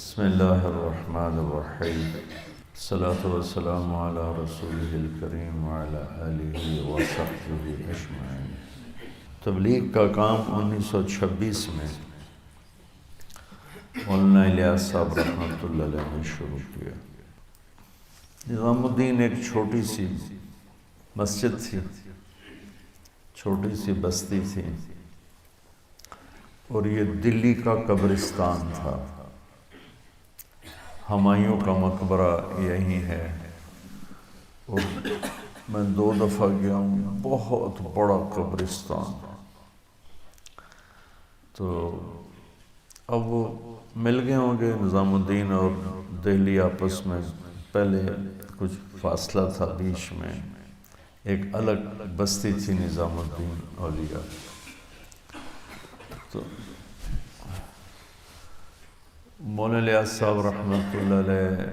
بسم اللہ الرحمن الرحیم الصلاۃ والسلام علی رسولہ الکریم وعلی آلہ وصحبہ اجمعین۔ تبلیغ کا کام 1926 میں مولانا الیاس صاحب رحمۃ اللہ علیہ نے شروع کیا۔ نظام الدین ایک چھوٹی سی مسجد تھی، چھوٹی سی بستی تھی، اور یہ دلی کا قبرستان تھا۔ ہمایوں کا مقبرہ یہی ہے، اور میں 2 دفعہ گیا ہوں، بہت بڑا قبرستان۔ تو اب وہ مل گئے ہوں گے نظام الدین اور دہلی آپس میں، پہلے کچھ فاصلہ تھا بیچ میں، ایک الگ بستی تھی نظام الدین اولیاء۔ تو مولانا الیاس صاحب رحمۃ اللہ علیہ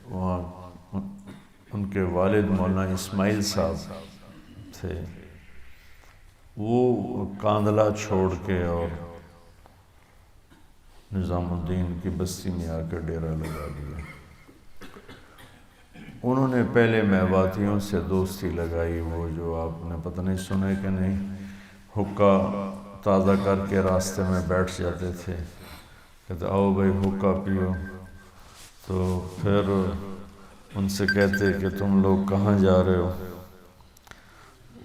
وہاں، ان کے والد مولانا اسماعیل صاحب تھے، وہ کاندھلہ چھوڑ کے اور نظام الدین کی بستی میں آ کے ڈیرا لگا دیا۔ انہوں نے پہلے میواتیوں سے دوستی لگائی، وہ جو آپ نے پتہ نہیں سنے کہ نہیں، حقہ تازہ کر کے راستے میں بیٹھ جاتے تھے، کہتے آؤ بھائی حقہ پیو۔ تو پھر ان سے کہتے کہ تم لوگ کہاں جا رہے ہو؟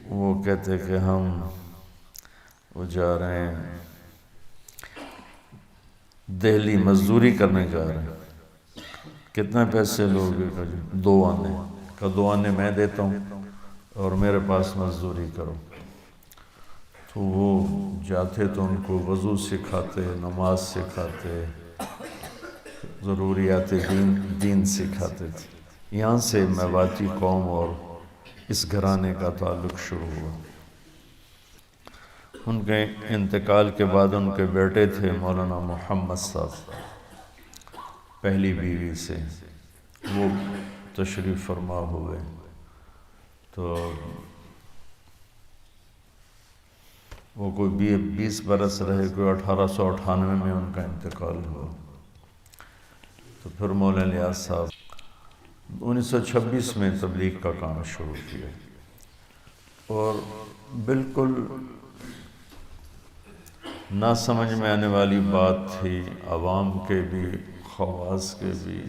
وہ کہتے کہ وہ جا رہے ہیں دہلی، مزدوری کرنے جا رہے ہیں۔ کتنے پیسے لوگے؟ 2 آنے کا 2 آنے میں دیتا ہوں اور میرے پاس مزدوری کرو۔ تو وہ جاتے تو ان کو وضو سکھاتے، نماز سکھاتے، ضروریات دین سکھاتے تھے۔ یہاں سے میواتی قوم اور اس گھرانے کا تعلق شروع ہوا۔ ان کے انتقال کے بعد ان کے بیٹے تھے مولانا محمد صاحب، پہلی بیوی سے، وہ تشریف فرما ہوئے۔ تو وہ کوئی 20 برس رہے، کوئی 1898 میں ان کا انتقال ہوا۔ تو پھر مولانا الیاس صاحب 1926 میں تبلیغ کا کام شروع کیا، اور بالکل نہ سمجھ میں آنے والی بات تھی، عوام کے بھی، خواص کے بھی،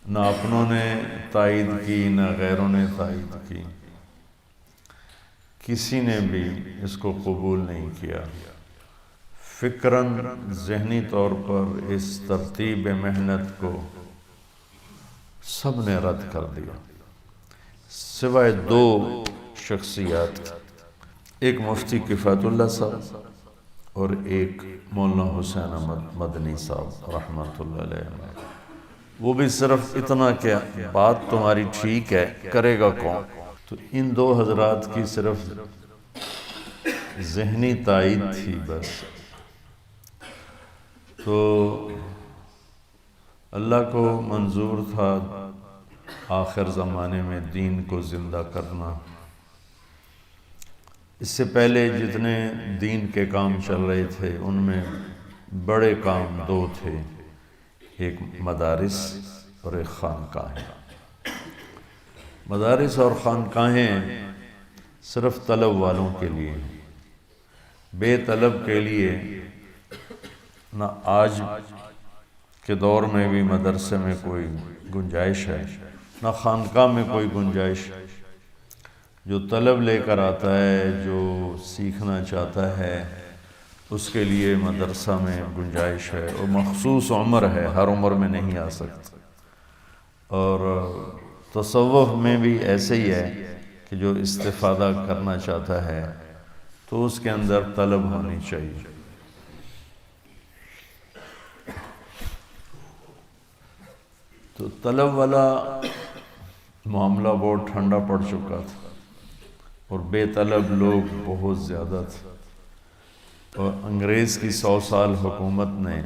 نہ اپنوں نے تائید کی نہ غیروں نے تائید کی، کسی نے بھی اس کو قبول نہیں کیا۔ فکراً، ذہنی طور پر اس ترتیب محنت کو سب نے رد کر دیا، سوائے 2 شخصیات، ایک مفتی کفایت اللہ صاحب اور ایک مولانا حسین احمد مدنی صاحب رحمۃ اللہ علیہ۔ وہ بھی صرف اتنا کہ بات تمہاری ٹھیک ہے، کرے گا کون؟ تو ان 2 حضرات کی صرف ذہنی تائید تھی بس۔ تو اللہ کو منظور تھا آخر زمانے میں دین کو زندہ کرنا۔ اس سے پہلے جتنے دین کے کام چل رہے تھے ان میں بڑے کام 2 تھے، ایک مدارس اور ایک خانقاہیں۔ مدارس اور خانقاہیں صرف طلب والوں کے لیے، بے طلب کے لیے نہ آج کے دور میں بھی مدرسے میں کوئی گنجائش ہے، نہ خانقاہ میں کوئی گنجائش ہے۔ جو طلب لے کر آتا ہے، جو سیکھنا چاہتا ہے، اس کے لیے مدرسہ میں گنجائش ہے، اور مخصوص عمر ہے، ہر عمر میں نہیں آ سکتا۔ اور تصوف میں بھی ایسے ہی ہے کہ جو استفادہ کرنا چاہتا ہے تو اس کے اندر طلب ہونی چاہیے۔ تو طلب والا معاملہ بہت ٹھنڈا پڑ چکا تھا، اور بے طلب لوگ بہت زیادہ تھے، اور انگریز کی 100 سال حکومت نے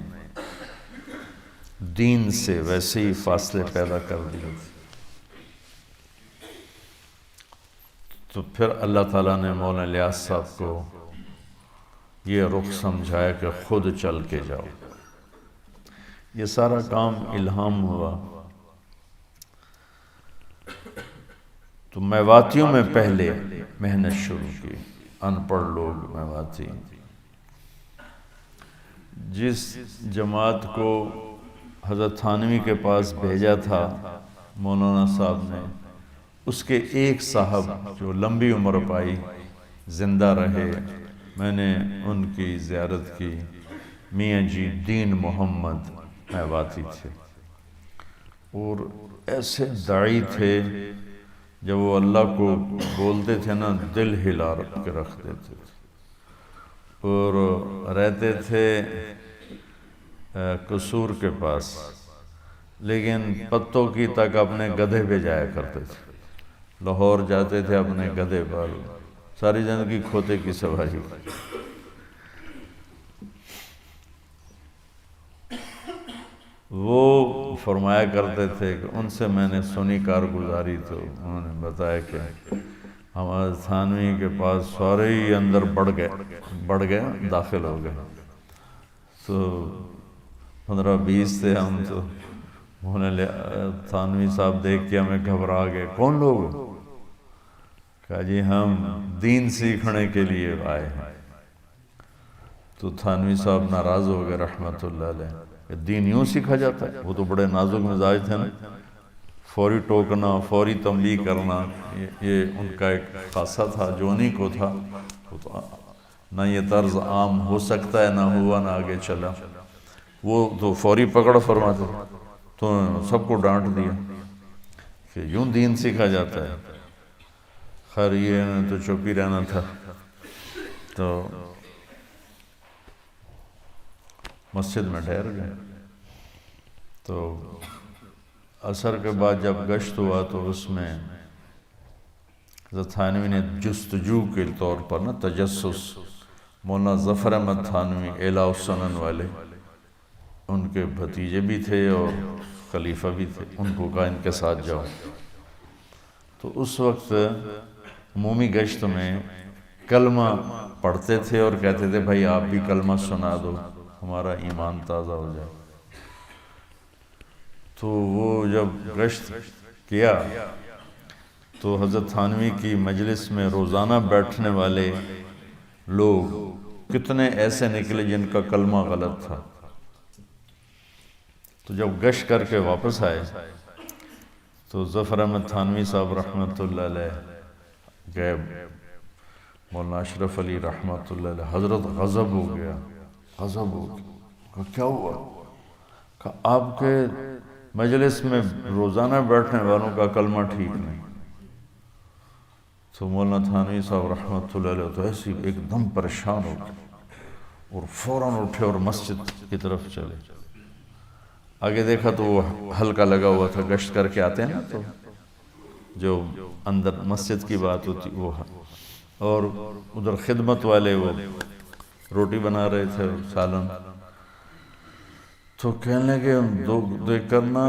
دین سے ویسے ہی فاصلے پیدا کر دیے تھے۔ تو پھر اللہ تعالیٰ نے مولانا الیاس صاحب کو یہ رخ سمجھایا کہ خود چل کے جاؤ۔ یہ سارا کام الہام ہوا۔ تو میواتیوں میں پہلے محنت شروع کی، ان پڑھ لوگ میواتی۔ جس جماعت کو حضرت تھانوی کے پاس بھیجا تھا مولانا صاحب نے، اس کے ایک صاحب جو لمبی عمر پائی، زندہ رہے، میں نے ان کی زیارت کی، میاں جی دین محمد میواتی تھے، اور ایسے داعی تھے جب وہ اللہ کو بولتے تھے نا دل ہلا کے رکھ دیتے تھے، اور رہتے تھے قصور کے پاس، لیکن پتوں کی تک اپنے گدھے پہ جایا کرتے تھے، لاہور جاتے تھے اپنے گدھے پر، ساری زندگی کھوتے کی سواری۔ وہ فرمایا کرتے تھے کہ ان سے میں نے سنی کارگزاری، تو انہوں نے بتایا کہ ہمارے تھانوی کے پاس سارے ہی اندر بڑھ گئے داخل ہو گئے، تو 15-20 تھے ہم، تو انہوں نے تھانوی صاحب دیکھ کے ہمیں گھبرا گئے، کون لوگ؟ کہا جی ہم دین سیکھنے کے لیے آئے ہیں۔ تو تھانوی صاحب ناراض ہو گئے رحمت اللہ علیہ، کہ دین یوں سیکھا جاتا ہے؟ وہ تو بڑے نازک مزاج تھے نا، فوری ٹوکنا، فوری تنبیہ کرنا، یہ ان کا ایک خاصہ تھا جو انہی کو تھا، نہ یہ طرز عام ہو سکتا ہے، نہ ہوا نہ آگے چلا، وہ تو فوری پکڑ فرماتے تھے، تو سب کو ڈانٹ دیا کہ یوں دین سیکھا جاتا ہے۔ خیر یہ تو چپ ہی رہنا تھا، تو مسجد میں ٹھہر گئے۔ تو عصر کے بعد جب گشت ہوا تو اس میں حضرت تھانوی نے جستجو کے طور پر نا تجسس، مولانا ظفر احمد تھانوی اعلیٰ السنن والے، ان کے بھتیجے بھی تھے اور خلیفہ بھی تھے، ان کو کہا ان کے ساتھ جاؤ۔ تو اس وقت عمومی گشت میں کلمہ پڑھتے تھے اور کہتے تھے بھائی آپ بھی کلمہ سنا دو، ہمارا ایمان تازہ ہو جائے۔ تو وہ جب گشت کیا تو حضرت تھانوی کی مجلس میں روزانہ بیٹھنے والے لوگ کتنے ایسے نکلے جن کا کلمہ غلط تھا۔ تو جب گشت کر کے واپس آئے تو ظفر احمد تھانوی صاحب رحمۃ اللہ علیہ گئے، مولانا اشرف علی رحمۃ اللہ علیہ، حضرت غضب ہو گیا، غضب ہو گیا، کہا کیا ہوا؟ کہا آپ کے مجلس میں روزانہ بیٹھنے والوں کا کلمہ ٹھیک نہیں۔ تو مولانا تھانوی صاحب رحمۃ اللہ علیہ تو ایسی ایک دم پریشان ہو گئے اور فوراً اٹھے اور مسجد کی طرف چلے۔ آگے دیکھا تو وہ حلقہ لگا ہوا تھا، گشت کر کے آتے ہیں نا تو جو اندر مسجد کی بات ہوتی وہ، اور ادھر خدمت والے وہ روٹی بنا رہے تھے سالن، تو کہنے لگے دیکھ کر نا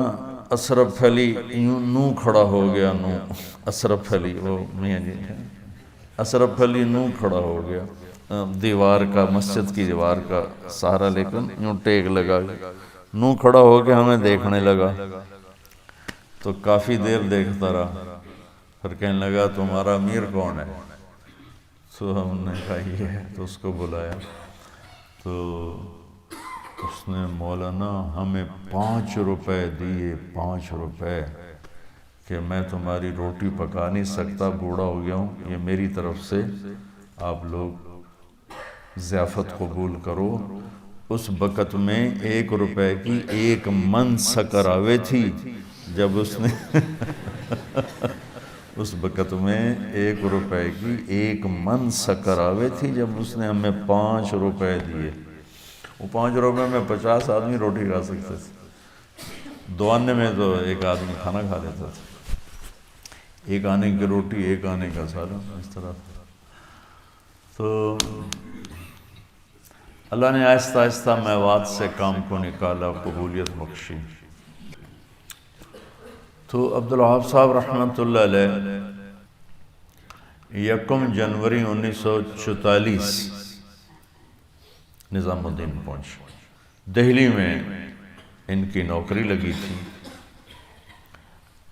اشرف علی یوں نو کھڑا ہو گیا، نو اشرف علی وہ میاں جی اشرف علی نو کھڑا ہو گیا دیوار کا، مسجد کی دیوار کا سہارا لے کر یوں ٹیک لگا، نو کھڑا ہو کے ہمیں دیکھنے لگا۔ تو کافی دیر دیکھتا رہا، پھر کہنے لگا تمہارا امیر کون ہے؟ تو ہم نے کہا یہ ہے، تو اس کو بلایا تو اس نے مولانا ہمیں 5 روپے دیے، 5 روپے، کہ میں تمہاری روٹی پکا نہیں سکتا، بوڑھا ہو گیا ہوں، یہ میری طرف سے آپ لوگ ضیافت قبول کرو۔ اس وقت میں 1 روپے کی 1 من شکر آوے تھی، جب اس نے اس وقت میں 1 روپے کی 1 من شکر آوے تھی، جب اس نے ہمیں 5 روپے دیے۔ وہ 5 روپے میں 50 آدمی روٹی کھا سکتے تھے، 2 آنے میں تو 1 آدمی کھانا کھا لیتا تھا، 1 آنے کی روٹی 1 آنے کا سالن، اس طرح۔ تو اللہ نے آہستہ آہستہ میوات سے کام کو نکالا، قبولیت بخشی۔ تو عبدالوہاب صاحب رحمۃ اللہ علیہ 1 جنوری 1944 نظام الدین پہنچ، دہلی میں ان کی نوکری لگی تھی،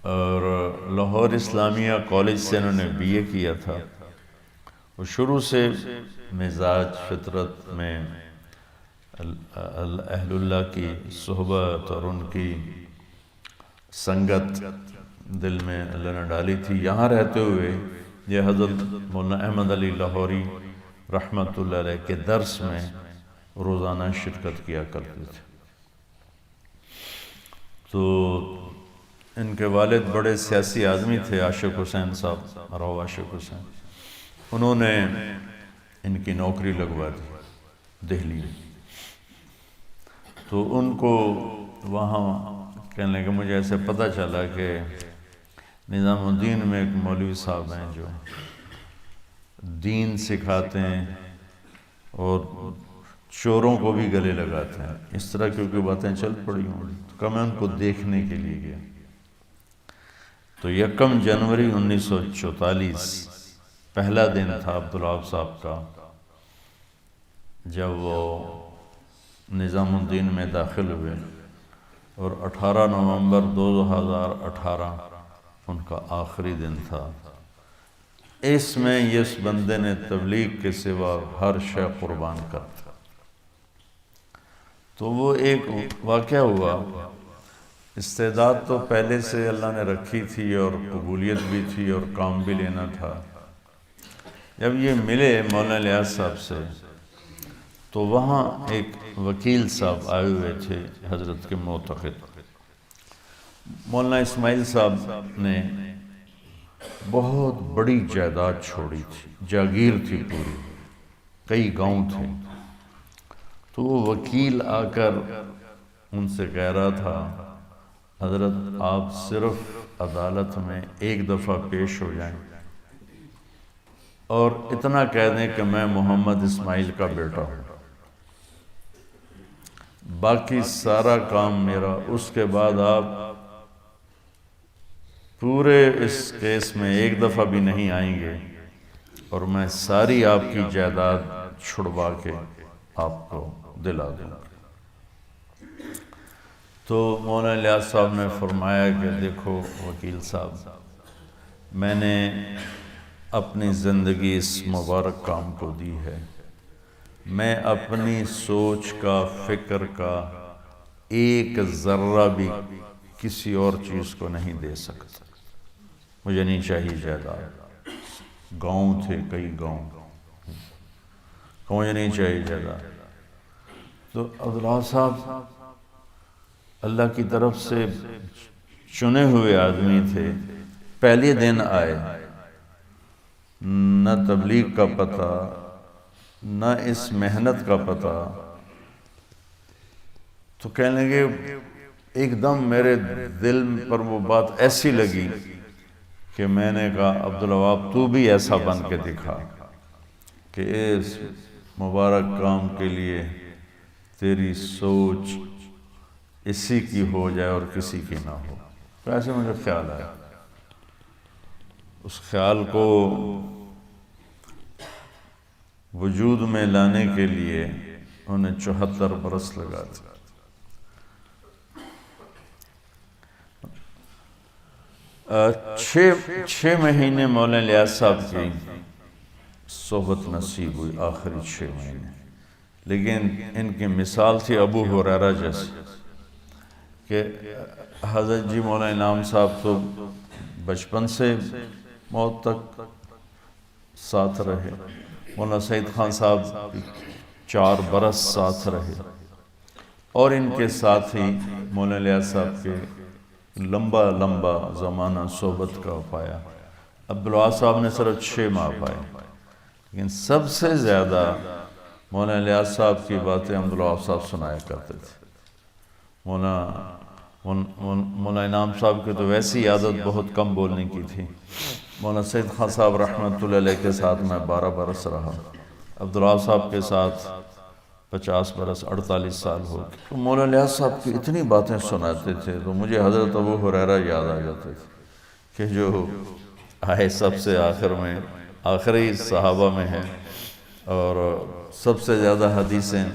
اور لاہور اسلامیہ کالج سے انہوں نے بی اے کیا تھا۔ وہ شروع سے مزاج فطرت میں اہل اللہ کی صحبت اور ان کی سنگت دل میں اللہ نے ڈالی تھی۔ یہاں رہتے ہوئے یہ حضرت مولانا احمد علی لاہوری رحمۃ اللہ علیہ کے درس میں روزانہ شرکت کیا کرتے تھے۔ تو ان کے والد بڑے سیاسی آدمی تھے، عاشق حسین صاحب، راؤ عاشق حسین۔ انہوں نے ان کی نوکری لگوا دی دہلی میں۔ تو ان کو وہاں کہنے لگے، مجھے ایسے پتہ چلا کہ نظام الدین میں ایک مولوی صاحب ہیں جو دین سکھاتے ہیں اور چوروں کو بھی گلے لگاتے ہیں، اس طرح کیونکہ باتیں چل پڑی ہوں، تو میں ان کو دیکھنے کے لیے گیا۔ تو 1 جنوری 1944 پہلا دن تھا عبدالوہاب صاحب کا جب وہ نظام الدین میں داخل ہوئے، اور 18 نومبر 2018 ان کا آخری دن تھا۔ اس میں اس بندے نے تبلیغ کے سوا ہر شے قربان کر دیا۔ تو وہ ایک واقعہ ہوا، استعداد تو پہلے سے اللہ نے رکھی تھی اور قبولیت بھی تھی اور کام بھی لینا تھا۔ جب یہ ملے مولانا الیاس صاحب سے، تو وہاں ایک وکیل صاحب آئے ہوئے تھے حضرت کے معتقد۔ مولانا اسماعیل صاحب نے بہت بڑی جائیداد چھوڑی تھی، جاگیر تھی پوری، کئی گاؤں تھے۔ تو وہ وکیل آ کر ان سے کہہ رہا تھا، حضرت آپ صرف عدالت میں ایک دفعہ پیش ہو جائیں اور اتنا کہہ دیں کہ میں محمد اسماعیل کا بیٹا ہوں، باقی سارا کام میرا۔ اس کے بعد آپ پورے اس کیس میں ایک دفعہ بھی نہیں آئیں گے، اور میں ساری آپ کی جائیداد چھڑوا کے آپ کو دلا دوں گا۔ تو مولانا الیاس صاحب نے فرمایا کہ دیکھو وکیل صاحب، میں نے اپنی زندگی اس مبارک کام کو دی ہے، میں اپنی سوچ کا، فکر کا ایک ذرہ بھی کسی اور چیز کو نہیں دے سکتا۔ مجھے نہیں چاہیے جائیداد، گاؤں تھے کئی گاؤں، مجھے نہیں چاہیے جائیداد۔ تو عبدالوہاب صاحب اللہ کی طرف سے چنے ہوئے آدمی تھے، پہلے دن آئے، نہ تبلیغ کا پتہ، نہ اس محنت کا پتہ۔ تو کہنے لگے، ایک دم میرے دل پر وہ بات ایسی لگی کہ میں نے کہا عبدالوہاب تو بھی ایسا بن کے دکھا کہ اس مبارک کام کے لیے تیری سوچ اسی کی ہو جائے اور کسی کی نہ ہو۔ تو ایسے مجھے خیال آیا، اس خیال کو وجود میں لانے کے لیے انہیں 74 برس لگا تھے۔ چھ مہینے مولانا الیاس صاحب کی صحبت نصیب ہوئی، آخری 6 مہینے، لیکن ان کی مثال تھی ابو ہریرہ جیسی کہ حضرت جی مولانا انعام صاحب تو بچپن سے موت تک ساتھ رہے، مولانا سعید خان صاحب 4 برس ساتھ رہے، اور ان کے ساتھ ہی مولانا الیاس صاحب کے لمبا زمانہ صحبت کا پایا۔ عبدالوہاب صاحب نے صرف 6 ماہ پائے، لیکن سب سے زیادہ مولانا الیاس صاحب کی باتیں عبدالوہاب صاحب سنایا کرتے تھے۔ مولانا انعام صاحب کی تو ویسی عادت بہت کم بولنے کی تھی۔ مولانا سعید خان صاحب رحمۃ اللہ علیہ کے ساتھ میں 12 برس رہا، عبدالوہاب صاحب کے ساتھ 50 برس، 48 سال ہو گئے۔ تو مولانا الیاس صاحب کی اتنی باتیں سناتے تھے تو مجھے حضرت ابو ہریرہ یاد آ جاتے تھے کہ جو آئے سب سے آخر میں، آخری صحابہ میں ہیں، اور سب سے زیادہ حدیثیں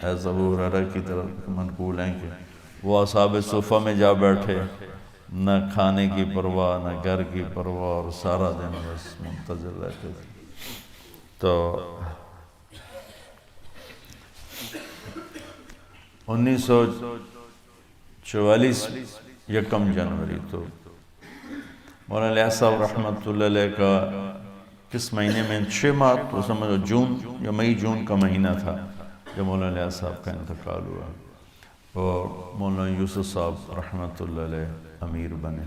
حضرت ابو ہریرہ کی طرف منقول ہیں کہ وہ اصحاب صفہ میں جا بیٹھے، نہ کھانے کی پرواہ نہ گھر کی پرواہ، اور سارا دن بس منتظر رہتے تھے۔ تو 1944 یکم جنوری تو مولانا الیاس صاحب رحمۃ اللہ علیہ کا کس مہینے میں 6 ماہ تو سمجھو جون یا مئی جون کا مہینہ تھا جب مولانا الیاس صاحب کا انتقال ہوا، اور مولانا یوسف صاحب رحمۃ اللہ علیہ امیر بنے۔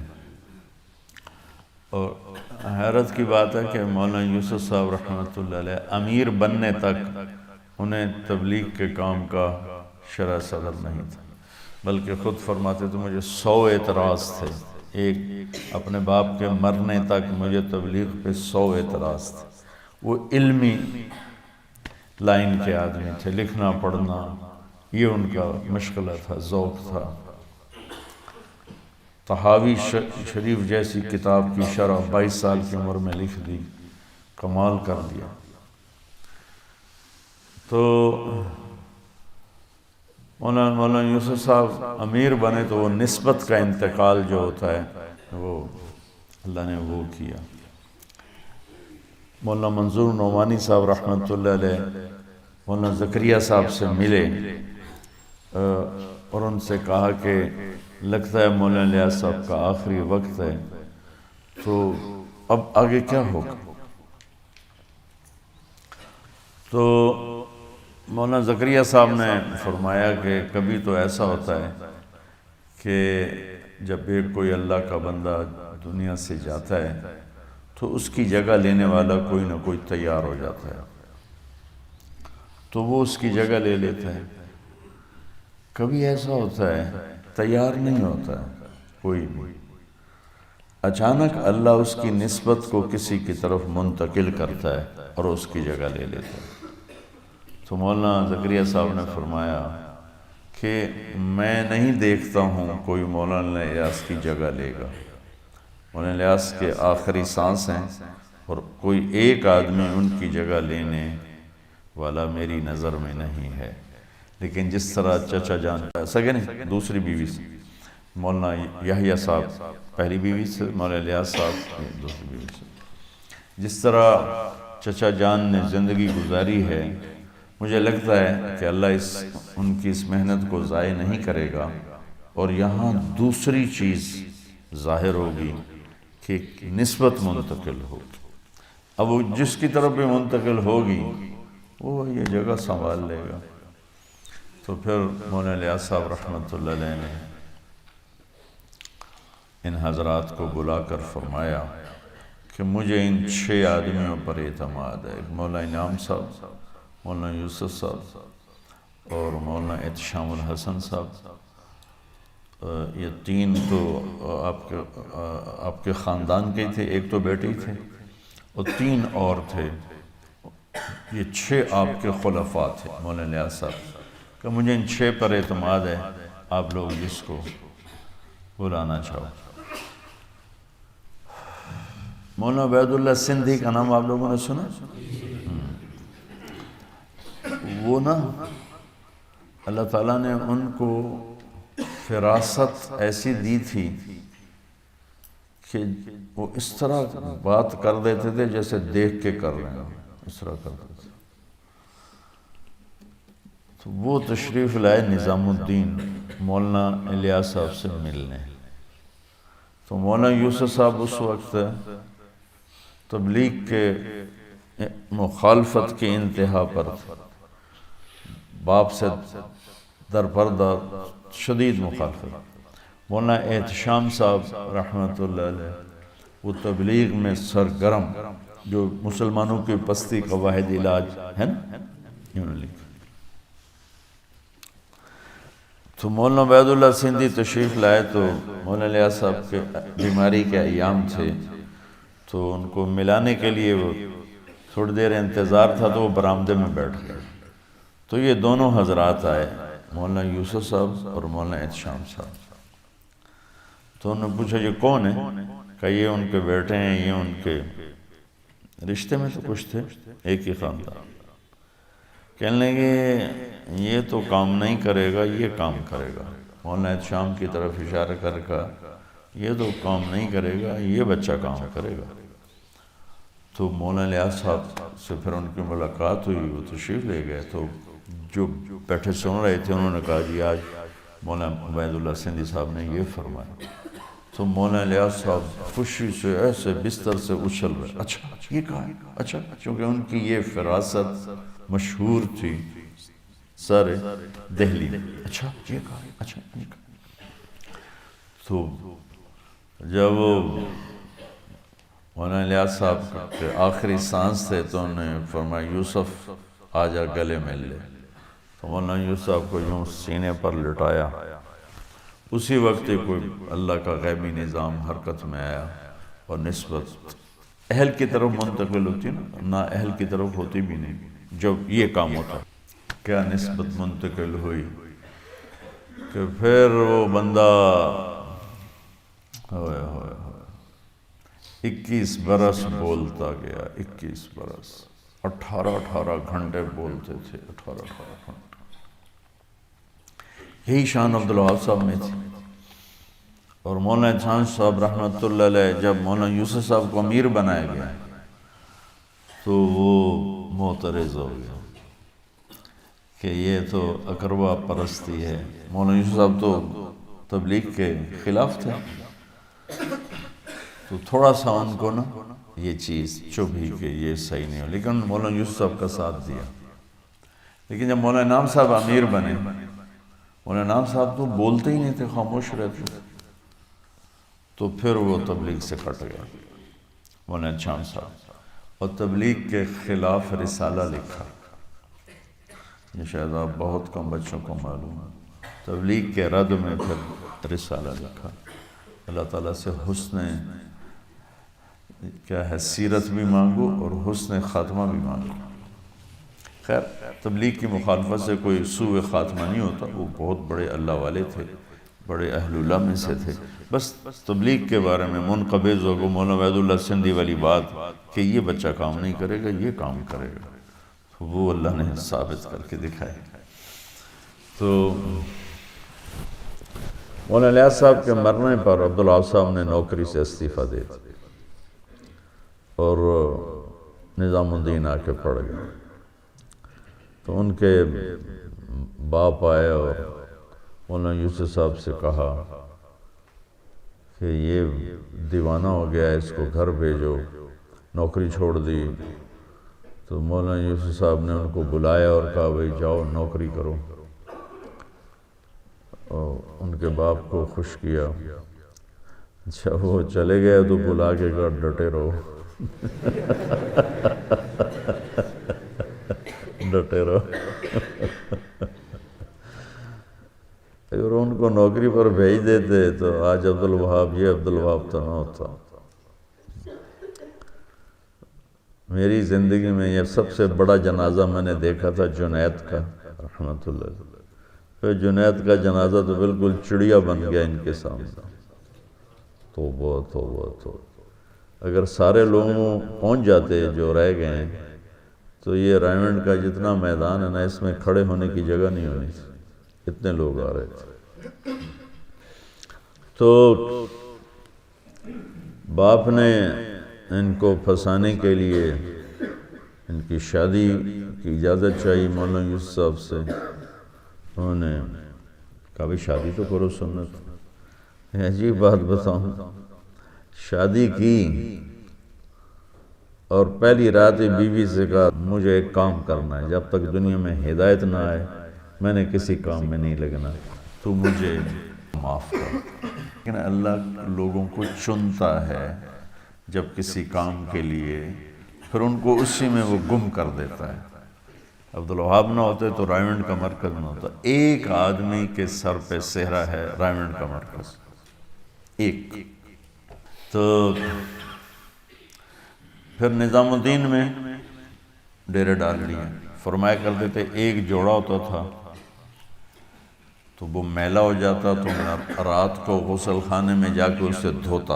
اور حیرت کی بات ہے کہ مولانا یوسف صاحب رحمۃ اللہ علیہ امیر بننے تک انہیں تبلیغ کے کام کا شرح صدر نہیں تھا، بلکہ خود فرماتے تھے مجھے 100 اعتراض تھے، ایک اپنے باپ کے مرنے تک مجھے تبلیغ پہ 100 اعتراض تھے۔ وہ علمی لائن کے آدمی تھے، لکھنا پڑھنا یہ ان کا مشغلہ تھا، ذوق تھا۔ طحاوی شریف جیسی کتاب کی شرح 22 سال کی عمر میں لکھ دی، کمال کر دیا۔ تو مولانا یوسف صاحب امیر بنے تو وہ نسبت کا انتقال جو ہوتا ہے وہ اللہ نے وہ کیا۔ مولانا منظور نعمانی صاحب رحمۃ اللہ علیہ مولانا زکریا صاحب سے ملے اور ان سے کہا کہ لگتا ہے مولانا الیاس صاحب کا آخری وقت ہے، تو اب آگے کیا ہوگا؟ تو مولانا زکریا صاحب نے فرمایا کہ کبھی تو ایسا ہوتا ہے کہ جب ایک کوئی اللہ کا بندہ دنیا سے جاتا ہے تو اس کی جگہ لینے والا کوئی نہ کوئی تیار ہو جاتا ہے، تو وہ اس کی جگہ لے لیتا ہے۔ کبھی ایسا ہوتا ہے تیار نہیں ہوتا ہے کوئی بھی، اچانک اللہ اس کی نسبت کو کسی کی طرف منتقل کرتا ہے اور اس کی جگہ لے لیتا ہے۔ تو مولانا زکریا صاحب نے فرمایا کہ میں نہیں دیکھتا ہوں کوئی مولانا الیاس کی جگہ لے گا، مولانا الیاس کے آخری سانس ہیں اور کوئی ایک آدمی ان کی جگہ لینے والا میری نظر میں نہیں ہے۔ لیکن جس طرح چچا جان سگے نہیں دوسری بیوی سے، مولانا یحییٰ صاحب پہلی بیوی سے، مولانا الیاس صاحب دوسری بیوی سے، جس طرح چچا جان نے زندگی گزاری ہے، مجھے لگتا ہے کہ اللہ ان کی اس محنت کو ضائع نہیں کرے گا، اور یہاں دوسری چیز ظاہر ہوگی کہ نسبت منتقل ہوگی۔ اب وہ جس کی طرف بھی منتقل ہوگی وہ یہ جگہ سنبھال لے گا۔ تو پھر مولانا الیاس صاحب رحمۃ اللہ علیہ نے ان حضرات کو بلا کر فرمایا کہ مجھے ان 6 آدمیوں پر اعتماد ہے، مولانا انعام صاحب، مولانا یوسف صاحب اور مولانا احتشام الحسن صاحب، یہ 3 تو آپ کے خاندان کے تھے، ایک تو بیٹے تھے اور 3 اور تھے، یہ 6 آپ کے خلفاء تھے مولانا الیاس صاحب کہ مجھے ان 6 پر اعتماد ہے، آپ لوگ جس کو بلانا چاہو۔ مولانا عبید اللہ سندھی کا نام آپ لوگوں نے سنا؟ وہ نا اللہ تعالیٰ نے ان کو فراست ایسی دی تھی کہ وہ اس طرح بات کر دیتے تھے جیسے دیکھ کے کر رہے ہیں، اس طرح کرتے تھے۔ تو وہ تشریف لائے نظام الدین مولانا الیاس صاحب سے ملنے، تو مولانا یوسف صاحب اس وقت تبلیغ کے مخالفت کی انتہا پر تھے، باپ سے درپردہ شدید مخالفت۔ مولانا احتشام صاحب رحمۃ اللہ علیہ وہ تبلیغ میں سرگرم، جو مسلمانوں کی پستی کا واحد علاج ہے نا، انہوں نے لکھا۔ تو مولانا عبید اللہ سندھی تشریف لائے تو مولانا الیاس صاحب کے بیماری کے ایام تھے، تو ان کو ملانے کے لیے وہ تھوڑی دیر انتظار تھا تو وہ برآمدے میں بیٹھ گئے، تو یہ دونوں حضرات آئے، مولانا یوسف صاحب اور مولانا احتشام صاحب۔ تو انہوں نے پوچھا یہ کون ہے؟ کہ یہ ان کے بیٹے ہیں، یہ ان کے رشتے میں تو کچھ تھے، ایک ہی خاندان۔ کہنے لگے یہ تو کام نہیں کرے گا، یہ کام کرے گا، مولانا شام کی طرف اشارہ کر کہا یہ تو کام نہیں کرے گا، یہ بچہ کام کرے گا۔ تو مولانا لیاس صاحب سے پھر ان کی ملاقات ہوئی، وہ تشریف لے گئے۔ تو جو بیٹھے سن رہے تھے انہوں نے کہا جی آج مولانا عبید اللہ سندھی صاحب نے یہ فرمایا۔ تو مولانا لیاس صاحب خوشی سے ایسے بستر سے اچھل رہے، اچھا یہ کہا ہے، اچھا، چونکہ ان کی یہ فراست مشہور تھی سارے دہلی میں، اچھا یہ کہا، اچھا یہ کہا۔ تو جب وہ مولانا لیاس صاحب کے آخری سانس تھے تو انہوں نے فرمایا یوسف آجا گلے مل لے۔ تو مولانا یوسف صاحب کو یوں سینے پر لٹایا، اسی وقت کوئی اللہ کا غیبی نظام حرکت میں آیا اور نسبت اہل کی طرف منتقل ہوتی نا اہل کی طرف ہوتی بھی نہیں جب یہ کام ہوتا۔ کیا نسبت منتقل ہوئی کہ پھر وہ بندہ 21 برس بولتا گیا، 21 برس، 18 گھنٹے بولتے تھے، 18 گھنٹے۔ یہی شان عبدالوہاب صاحب میں تھی۔ اور مولانا چھان صاحب رحمۃ اللہ علیہ جب مولانا یوسف صاحب کو امیر بنایا گیا تو وہ معترض ہو گیا کہ یہ تو اقربا پرستی ہے۔ مولانا یوسف صاحب تو تبلیغ کے خلاف تھے، تو تھوڑا سا ان کو نا یہ چیز چبھی کہ یہ صحیح نہیں ہو، لیکن مولانا یوسف صاحب کا ساتھ دیا۔ لیکن جب مولانا انعام صاحب امیر بنے، مولانا انعام صاحب تو بولتے ہی نہیں تھے، خاموش رہتے تھے، تو پھر وہ تبلیغ سے کٹ گیا مولانا شام صاحب، اور تبلیغ کے خلاف رسالہ لکھا۔ یہ شاید آپ بہت کم بچوں کو معلوم ہے، تبلیغ کے رد میں پھر رسالہ لکھا۔ اللہ تعالیٰ سے حسن کیا ہے سیرت بھی مانگو اور حسن خاتمہ بھی مانگو۔ خیر تبلیغ کی مخالفت سے کوئی سوء خاتمہ نہیں ہوتا، وہ بہت بڑے اللہ والے تھے، بڑے اہل اللہ میں سے تھے۔ بس تبلیغ کے بارے میں منقبض ہو گو مولانا عبید اللہ سندھی والی بات کہ یہ بچہ کام نہیں کرے گا، یہ کام کرے گا، وہ اللہ نے ثابت کر کے دکھائے۔ تو مولانا لیاس صاحب کے مرنے پر عبدالوہاب صاحب نے نوکری سے استعفیٰ دے دی اور نظام الدین آ کے پڑھ گئے۔ تو ان کے باپ آئے اور مولانا یوسف صاحب سے کہا کہ یہ دیوانہ ہو گیا ہے، اس کو گھر بھیجو، نوکری چھوڑ دی۔ تو مولانا یوسف صاحب نے ان کو بلایا اور کہا بھئی جاؤ نوکری کرو، اور ان کے باپ کو خوش کیا۔ اچھا وہ چلے گئے تو بلا کے کہا ڈٹے رہو، ڈٹے رہو۔ اگر ان کو نوکری پر بھیج دیتے تو آج عبدالوہاب یہ عبدالوہاب تو نہ ہوتا۔ میری زندگی میں یہ سب سے بڑا جنازہ میں نے دیکھا تھا جنید کا رحمۃ اللہ علیہ۔ پھر جنید کا جنازہ تو بالکل چڑیا بن گیا ان کے سامنے۔ توبہ توبہ توبہ، اگر سارے لوگوں پہنچ جاتے جو رہ گئے ہیں تو یہ رائمنڈ کا جتنا میدان ہے نا، اس میں کھڑے ہونے کی جگہ نہیں ہونی تھی، اتنے لوگ آ رہے تھے۔ تو باپ نے ان کو پھنسانے کے لیے ان کی شادی کی اجازت چاہیے مولانا یوسف صاحب سے۔ انہوں نے کہا بھی شادی تو کرو، سنت۔ عجیب بات بتاؤں، شادی کی اور پہلی رات ہی بیوی سے کہا مجھے ایک کام کرنا ہے، جب تک دنیا میں ہدایت نہ آئے میں نے کسی کام میں نہیں لگنا، تو مجھے معاف کر۔ لیکن اللہ لوگوں کو چنتا ہے جب کسی کام کے لیے، پھر ان کو اسی میں وہ گم کر دیتا ہے۔ عبدالوہاب نہ ہوتے تو رائمنڈ کا مرکز نہ ہوتا۔ ایک آدمی کے سر پہ صحرا ہے رائمنڈ کا مرکز، ایک۔ تو پھر نظام الدین میں ڈیرے ڈال لیے۔ فرمایا کرتے تھے ایک جوڑا ہوتا تھا تو وہ میلا ہو جاتا تو میں رات کو غسل خانے میں جا کے اسے دھوتا،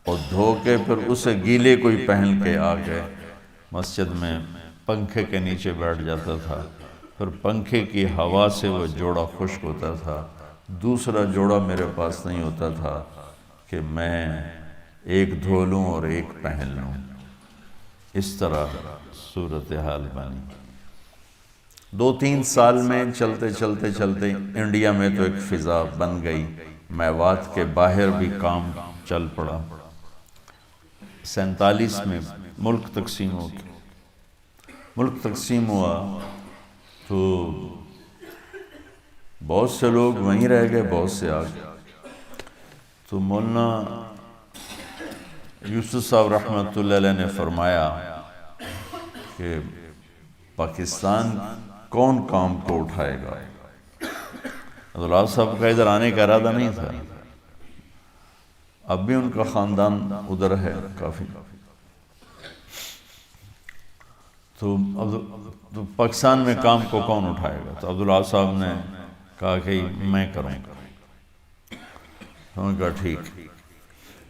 اور دھو کے پھر اسے گیلے کوئی پہن کے آ گئے مسجد میں پنکھے کے نیچے بیٹھ جاتا تھا، پھر پنکھے کی ہوا سے وہ جوڑا خشک ہوتا تھا، دوسرا جوڑا میرے پاس نہیں ہوتا تھا کہ میں ایک دھو لوں اور ایک پہن لوں۔ اس طرح صورتحال بنی۔ 2-3 سال میں چلتے چلتے چلتے انڈیا میں تو ایک فضا بن گئی، میوات کے باہر بھی کام چل پڑا۔ 47 میں ملک تقسیم ہو گیا۔ ملک تقسیم ہوا تو بہت سے لوگ وہیں رہ گئے، بہت سے آ گئے۔ تو مولانا یوسف صاحب رحمۃ اللہ علیہ نے فرمایا کہ پاکستان کون کام کو اٹھائے گا؟ عبداللہ صاحب کا ادھر آنے کا ارادہ نہیں تھا، اب بھی ان کا خاندان ادھر ہے کافی۔ تو پاکستان میں کام کو کون اٹھائے گا؟ تو عبداللہ صاحب نے کہا کہ میں کروں گا۔ انہوں نے کہا ٹھیک۔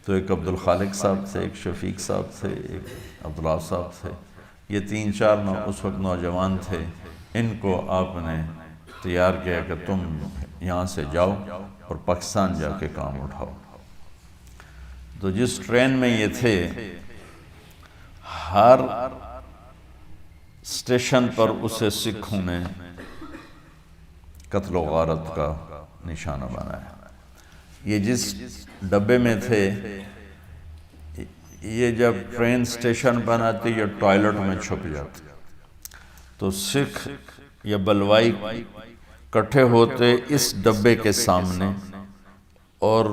تو ایک عبدالخالق صاحب تھے، ایک شفیق صاحب تھے، ایک عبداللہ صاحب تھے، یہ 3-4 اس وقت نوجوان تھے۔ ان کو آپ نے تیار کیا کہ تم یہاں سے جاؤ اور پاکستان جا کے کام اٹھاؤ۔ تو جس ٹرین میں یہ تھے، ہر اسٹیشن پر اسے سکھوں نے قتل و غارت کا نشانہ بنایا۔ یہ جس ڈبے میں تھے، یہ جب ٹرین اسٹیشن بناتی یا ٹوائلٹ میں چھپ جاتے، تو سکھ یا بلوائی کٹھے ہوتے اس ڈبے کے سامنے، اور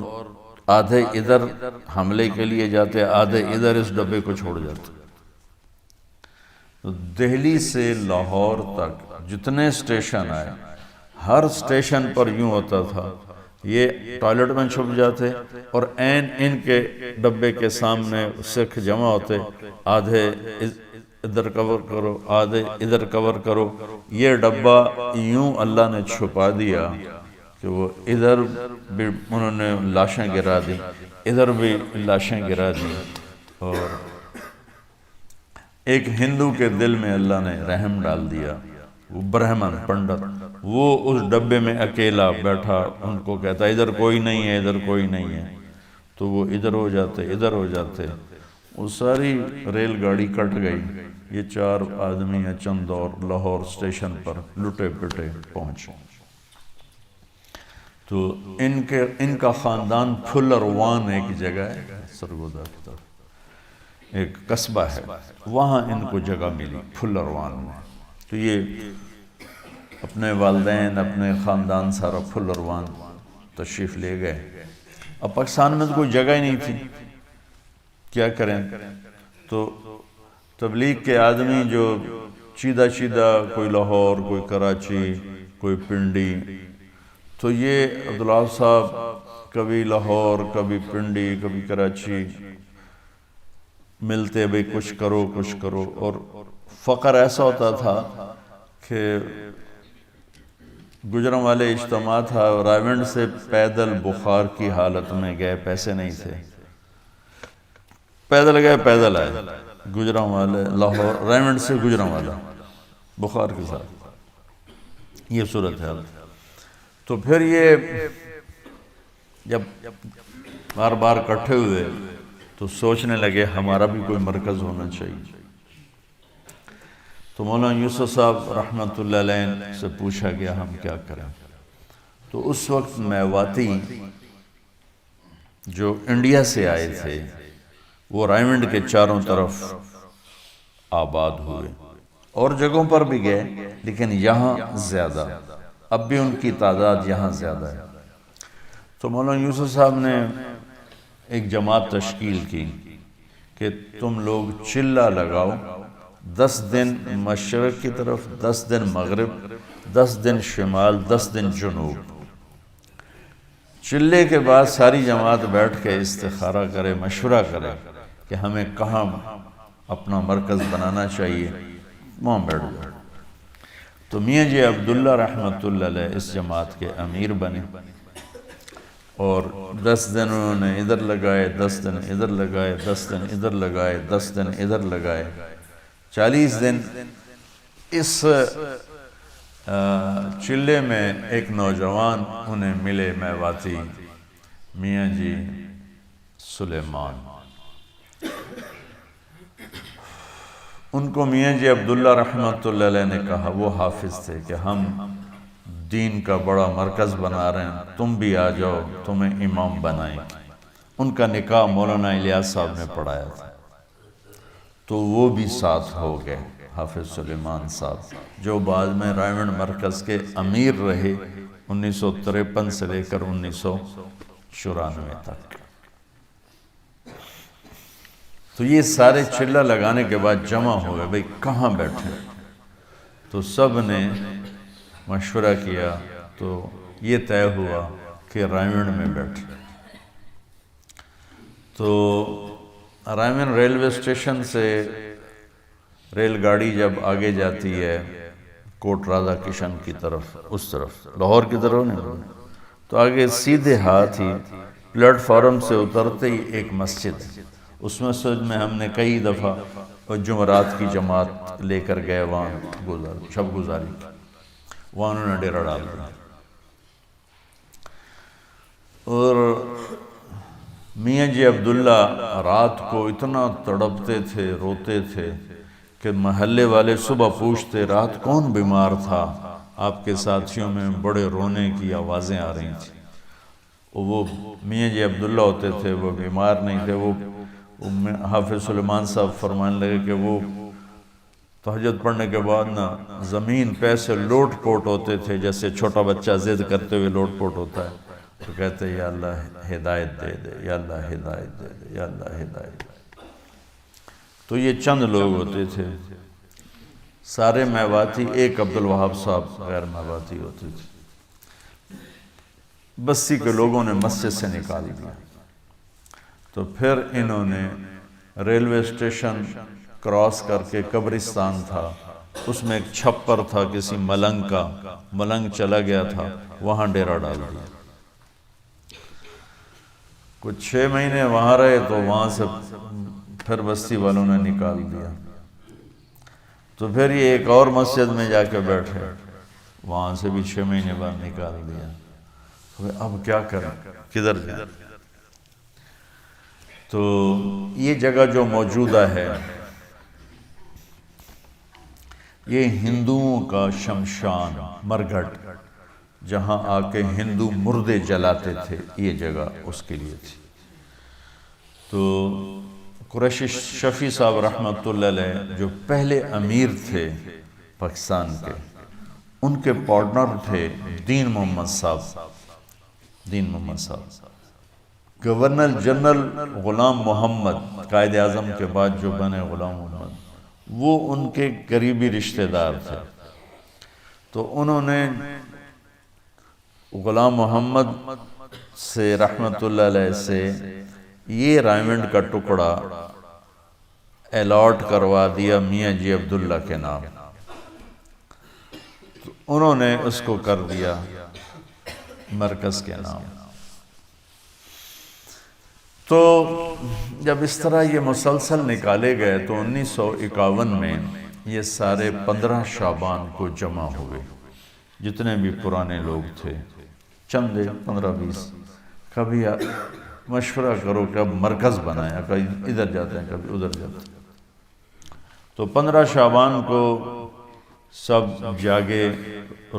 آدھے ادھر حملے کے لیے جاتے، آدھے ادھر اس ڈبے کو چھوڑ جاتے۔ تو دہلی سے لاہور تک جتنے اسٹیشن آئے، ہر اسٹیشن پر یوں ہوتا تھا، یہ ٹوائلٹ میں چھپ جاتے اور عین ان کے ڈبے کے سامنے سکھ جمع ہوتے، آدھے ادھر کور کرو، آدھے ادھر کور کرو۔ یہ ڈبہ یوں اللہ نے چھپا دیا کہ وہ ادھر بھی انہوں نے لاشیں گرا دی، ادھر بھی لاشیں گرا دی۔ اور ایک ہندو کے دل میں اللہ نے رحم ڈال دیا، وہ برہمن پنڈت، وہ اس ڈبے میں اکیلا بیٹھا، ان کو کہتا ادھر کوئی نہیں ہے، ادھر کوئی نہیں ہے۔ تو وہ ادھر ہو جاتے، ادھر ہو جاتے، وہ ساری ریل گاڑی کٹ گئی۔ یہ 4 آدمی یا چند اور لاہور اسٹیشن پر لٹے پٹے پہنچے۔ تو ان کا خاندان پھلروان ایک جگہ ہے سرگودا کی طرف، ایک قصبہ ہے، وہاں ان کو جگہ ملی پھلروان میں۔ تو یہ اپنے والدین، اپنے خاندان سارا پھلروان تشریف لے گئے۔ اب پاکستان میں تو کوئی جگہ ہی نہیں تھی، کیا کریں؟ تو تبلیغ کے آدمی جو چیدہ کوئی لاہور، کوئی کراچی، کوئی پنڈی، تو یہ عبداللہ صاحب کبھی لاہور، کبھی پنڈی، کبھی کراچی ملتے، بھئی کچھ کرو کچھ کرو۔ اور فقر ایسا ہوتا تھا کہ گجرانوالے اجتماع تھا، رائیونڈ سے پیدل بخار کی حالت میں گئے، پیسے نہیں تھے، پیدل گئے پیدل آئے، گجرانوالے لاہور، رائیونڈ سے گجرانوالا بخار کے ساتھ، یہ صورت ہے۔ تو پھر یہ جب بار بار اکٹھے ہوئے تو سوچنے لگے ہمارا بھی کوئی مرکز ہونا چاہیے۔ تو مولانا یوسف صاحب رحمۃ اللہ علیہ سے پوچھا گیا ہم کیا کریں؟ تو اس وقت میواتی جو انڈیا سے آئے تھے، وہ رائیونڈ کے چاروں طرف آباد ہوئے، اور جگہوں پر بھی گئے، لیکن یہاں زیادہ، اب بھی ان کی تعداد یہاں زیادہ ہے۔ تو مولانا یوسف صاحب نے ایک جماعت تشکیل کی کہ تم لوگ چلہ لگاؤ، 10 دن مشرق کی طرف، 10 دن مغرب، 10 دن شمال، 10 دن جنوب۔ چلے کے بعد ساری جماعت بیٹھ کے استخارہ کرے، مشورہ کرے کہ ہمیں کہاں اپنا مرکز بنانا چاہیے، وہاں بیٹھ جائے۔ تو میاں جی عبداللہ رحمۃ اللہ علیہ اس جماعت کے امیر بنے، اور 10 دن انہوں نے ادھر لگائے، 10 دن ادھر لگائے، 10 دن ادھر لگائے، 10 دن ادھر لگائے، 40 دن اس چلے میں ایک نوجوان انہیں ملے میواتی، میاں جی سلیمان۔ ان کو میاں جی عبداللہ رحمۃ اللہ علیہ نے کہا، وہ حافظ تھے، کہ ہم دین کا بڑا مرکز بنا رہے ہیں، تم بھی آ جاؤ، تمہیں امام بنائیں۔ ان کا نکاح مولانا الیاس صاحب نے پڑھایا تھا، تو وہ بھی ساتھ ہو گئے، حافظ سلیمان صاحب، جو بعد میں رائمنڈ مرکز کے امیر رہے 1953 سے لے کر 1994 تک۔ تو یہ سارے چلہ لگانے کے بعد جمع ہو گئے، بھئی کہاں بیٹھے؟ تو سب نے مشورہ کیا، تو یہ طے ہوا کہ رائمنڈ میں بیٹھے۔ تو رائمنڈ ریلوے اسٹیشن سے ریل گاڑی جب آگے جاتی ہے کوٹ راجہ کشن کی طرف، اس طرف لاہور کی طرف نہیں، تو آگے سیدھے ہاتھ ہی پلیٹ فارم سے اترتے ہی ایک مسجد ہے۔ اس مسجد میں ہم نے کئی دفعہ جمعرات کی جماعت لے کر گئے، وہاں شب گزاری کی، وہاں انہوں نے ڈیرہ ڈال دیا۔ اور میاں جی عبداللہ رات کو اتنا تڑپتے تھے، روتے تھے کہ محلے والے صبح پوچھتے رات کون بیمار تھا؟ آپ کے ساتھیوں میں بڑے رونے کی آوازیں آ رہی تھیں۔ وہ میاں جی عبداللہ ہوتے تھے، وہ بیمار نہیں تھے۔ وہ حافظ سلیمان صاحب فرمانے لگے کہ وہ تہجد پڑھنے کے بعد نا زمین پہ سے لوٹ پوٹ ہوتے تھے، جیسے چھوٹا بچہ ضد کرتے ہوئے لوٹ پوٹ ہوتا ہے، تو کہتے یا اللہ ہدایت دے دے، یا اللہ ہدایت دے دے، یا اللہ ہدایت دے۔ تو یہ چند لوگ ہوتے تھے، سارے میواتی، ایک عبدالوہاب صاحب غیر میواتی ہوتے تھے۔ بستی کے لوگوں نے مسجد سے نکال دیا۔ تو پھر انہوں نے ریلوے اسٹیشن کراس کر کے قبرستان تھا، اس میں ایک چھپر تھا کسی ملنگ کا، ملنگ چلا گیا تھا، وہاں ڈیرہ ڈال دیا۔ کچھ 6 مہینے وہاں رہے، تو وہاں سے پھر بستی والوں نے نکال دیا۔ تو پھر یہ ایک اور مسجد میں جا کے بیٹھے، وہاں سے بھی 6 مہینے بعد نکال دیا۔ اب کیا کریں، کدھر جائیں؟ تو یہ جگہ جو موجودہ ہے، یہ ہندوؤں کا شمشان، مرگھٹ، جہاں آ کے ہندو مردے جلاتے تھے، یہ جگہ اس کے لیے تھی۔ تو قریشی شفیع صاحب رحمۃ اللہ علیہ جو پہلے امیر تھے پاکستان کے، ان کے پارٹنر تھے دین محمد صاحب، دین محمد صاحب۔ گورنر جنرل غلام محمد، قائد اعظم کے بعد جو بنے غلام محمد، وہ ان کے قریبی رشتہ دار تھے۔ تو انہوں نے غلام محمد سے رحمت اللہ علیہ سے یہ رائمنڈ کا ٹکڑا الاٹ کروا دیا میاں جی عبداللہ کے نام۔ تو انہوں نے اس کو کر دیا مرکز کے نام۔ تو جب اس طرح یہ مسلسل نکالے گئے، تو 1951 میں یہ سارے 15 شعبان کو جمع ہوئے، جتنے بھی پرانے لوگ تھے، چند 15-20، کبھی مشورہ کرو کہ اب مرکز بنایا، کبھی ادھر جاتے ہیں کبھی ادھر جاتے ہیں۔ تو 15 شعبان کو سب جاگے،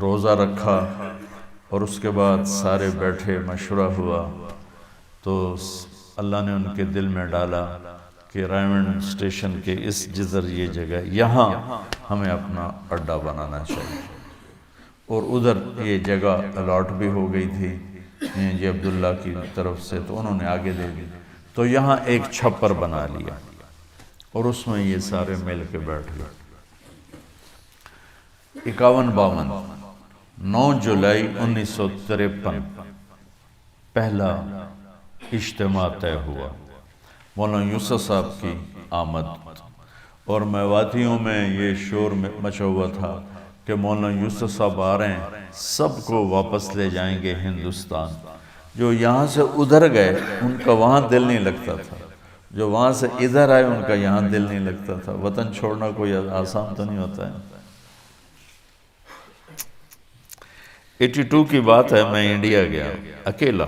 روزہ رکھا، اور اس کے بعد سارے بیٹھے، مشورہ ہوا۔ تو اللہ نے ان کے دل میں ڈالا کہ رائمنڈ اسٹیشن کے اس جزر، یہ جگہ، یہاں ہمیں اپنا اڈا بنانا چاہیے۔ اور ادھر یہ جگہ الاٹ بھی ہو گئی تھی جی عبداللہ کی طرف سے، تو انہوں نے آگے دے دی۔ تو یہاں ایک چھپر بنا لیا، اور اس میں یہ سارے مل کے بیٹھ گئے۔ 51-52 9 جولائی 1953 پہلا اجتماع طے ہوا، مولانا یوسف صاحب کی آمد، اور میواتیوں میں یہ شور مچا ہوا تھا کہ مولانا یوسف صاحب آ رہے ہیں، سب کو واپس لے جائیں گے ہندوستان۔ جو یہاں سے ادھر گئے ان کا وہاں دل نہیں لگتا تھا، جو وہاں سے ادھر آئے ان کا یہاں دل نہیں لگتا تھا۔ وطن چھوڑنا کوئی آسان تو نہیں ہوتا ہے۔ 82 کی بات ہے، میں انڈیا گیا اکیلا،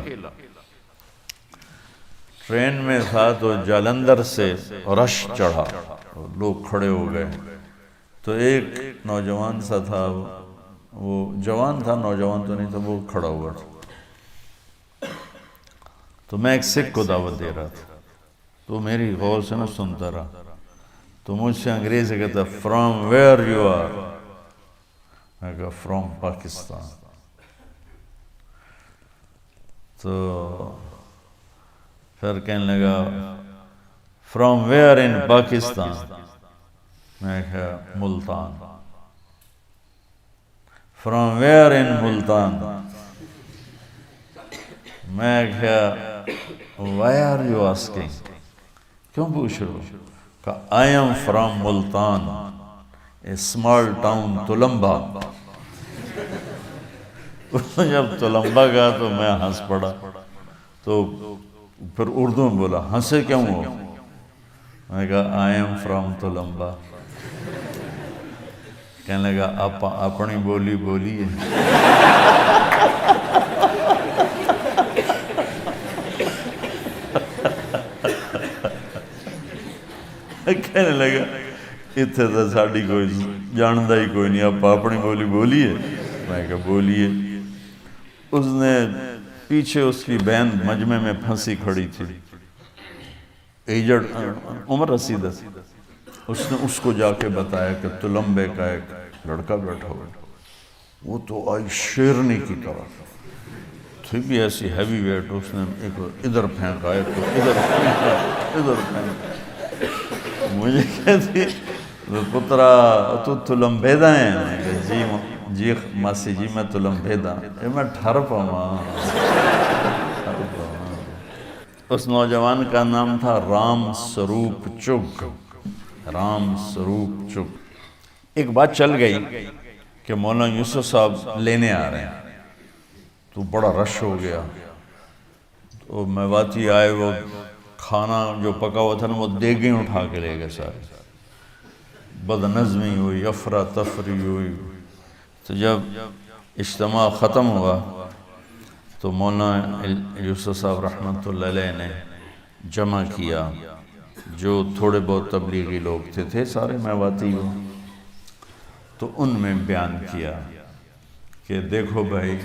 ٹرین میں تھا تو جالندھر سے رش چڑھا، لوگ کھڑے ہو گئے، تو ایک نوجوان سا تھا، وہ جوان تھا، نوجوان تو نہیں تھا، وہ کھڑا ہوا تھا، تو میں ایک سکھ کو دعوت دے رہا تھا، تو میری غور سے نہ سنتا رہا، تو مجھ سے انگریزی کہتا فرام ویئر یو آر، میں کہا فرام پاکستان، تو پھر کہنے لگا فرام ویئر ان پاکستان، میں کہا ملتان، فرام ویئر ان ملتان، میں کہا وائی آر یو آسکنگ، کیوں پوچھ رہے ہو؟ کہا I am from Multan, a small town Tulamba. جب تلمبا گیا تو میں ہنس پڑا، تو پھر اردو میں بولا ہنسے کیوں ہو؟ میں نے کہا آئی ایم فرام تلمبا۔ کہنے لگا آپ اپنی بولی بولیے۔ کہنے لگا اتنے تو ساڑی کوئی جاندہ ہی کوئی نہیں، آپ اپنی بولی بولیے۔ میں کہا بولیے۔ اس نے پیچھے اس کی بہن مجمع میں پھنسی کھڑی تھی، ایجڈ عمر رسیدہ، اس نے اس کو جا کے بتایا کہ تلمبے کا ایک لڑکا بیٹھا ہوا، وہ تو آئی شیرنی کی طرح تھی بھی ایسی ہیوی ویٹ، اس نے ایک ادھر پھینکا، ایک ادھر پھینکا، ادھر پھینکا۔ مجھے کہتی پترا تو تلمبیدہ ہیں؟ میں کہا جی ماسی جی میں تلمبیدہ، میں ٹھر پاؤں۔ اس نوجوان کا نام تھا رام سروپ چگ، رام سروپ چگ۔ ایک بات چل گئی کہ مولانا یوسف صاحب لینے آ رہے ہیں، تو بڑا رش ہو گیا، تو میواتی آئے، وہ کھانا جو پکا ہوا تھا نا وہ دیگیں اٹھا کے لے گئے سارے، بد نظمی ہوئی، افراتفری ہوئی۔ تو جب اجتماع ختم ہوا تو مولانا یوسف صاحب رحمۃ اللہ علیہ نے جمع کیا، جو تھوڑے بہت تبلیغی لوگ تھے سارے میواتی ہو، تو ان میں بیان کیا کہ دیکھو بھائی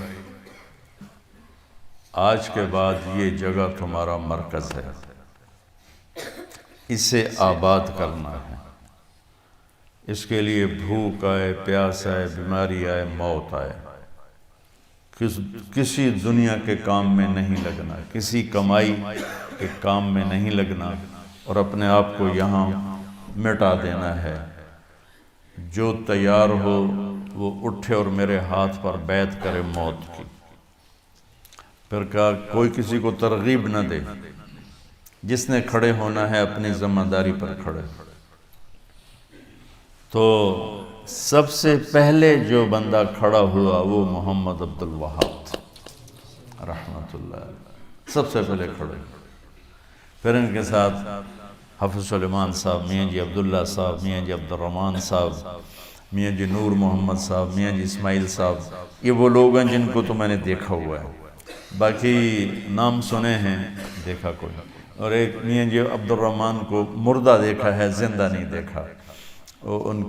آج کے بعد یہ جگہ تمہارا مرکز ہے، اسے آباد کرنا ہے، اس کے لیے بھوک آئے، پیاس آئے، بیماری آئے، موت آئے، کسی دنیا کے کام میں نہیں لگنا، کسی کمائی کے کام میں نہیں لگنا، اور اپنے آپ کو یہاں مٹا دینا ہے۔ جو تیار ہو وہ اٹھے اور میرے ہاتھ پر بیعت کرے موت کی۔ پھر کہا کوئی کسی کو ترغیب نہ دے، جس نے کھڑے ہونا ہے اپنی ذمہ داری پر کھڑے۔ تو سب سے پہلے جو بندہ کھڑا ہوا وہ محمد عبد الوہاب تھا رحمۃ اللہ علیہ، سب سے پہلے کھڑے۔ پھر ان کے ساتھ حافظ سلیمان صاحب، میاں جی عبداللہ صاحب، میاں جی عبد الرحمن صاحب، میاں جی نور محمد صاحب، میاں جی اسماعیل صاحب، یہ وہ لوگ ہیں جن کو تو میں نے دیکھا ہوا ہے، باقی نام سنے ہیں، دیکھا کوئی۔ اور ایک میاں جی عبد الرحمن کو مردہ دیکھا ہے، زندہ نہیں دیکھا۔ ان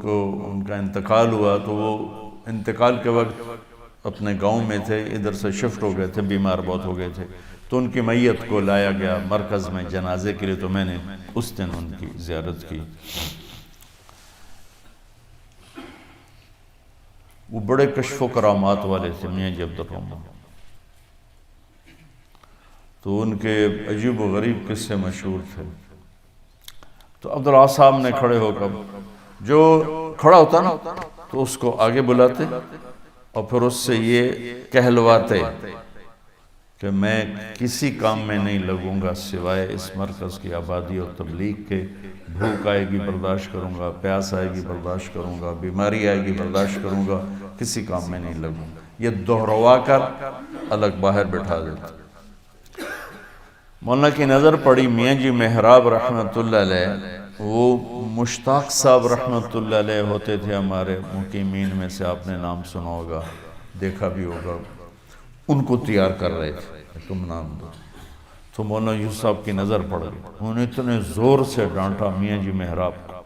کا انتقال ہوا تو وہ انتقال کے وقت اپنے گاؤں میں تھے، ادھر سے شفٹ ہو گئے تھے، بیمار بہت ہو گئے تھے، تو ان کی میت کو لایا گیا مرکز میں جنازے کے لیے، تو میں نے اس دن ان کی زیارت کی۔ وہ بڑے کشف و کرامات والے تھے میاں جی عبد الرحمن، تو ان کے عجیب و غریب قصے مشہور تھے۔ تو عبداللہ صاحب نے کھڑے ہو کر، جو کھڑا ہوتا نا تو اس کو آگے بلاتے اور پھر اس سے یہ کہلواتے کہ میں کسی کام میں نہیں لگوں گا سوائے اس مرکز کی آبادی اور تبلیغ کے۔ بھوک آئے گی برداشت کروں گا، پیاس آئے گی برداشت کروں گا، بیماری آئے گی برداشت کروں گا، کسی کام میں نہیں لگوں گا۔ یہ دہروا کر الگ باہر بٹھا دیتا۔ مولانا کی نظر پڑی میاں جی محراب رحمۃ اللہ علیہ، وہ مشتاق صاحب رحمۃ اللہ علیہ ہوتے تھے ہمارے مقیمین میں سے، آپ نے نام سنا ہوگا، دیکھا بھی ہوگا، ان کو تیار کر رہے تھے تم نام دو، تو مولانا یوسف صاحب کی نظر پڑ گئی، انہوں نے اتنے زور سے ڈانٹا میاں جی محراب کو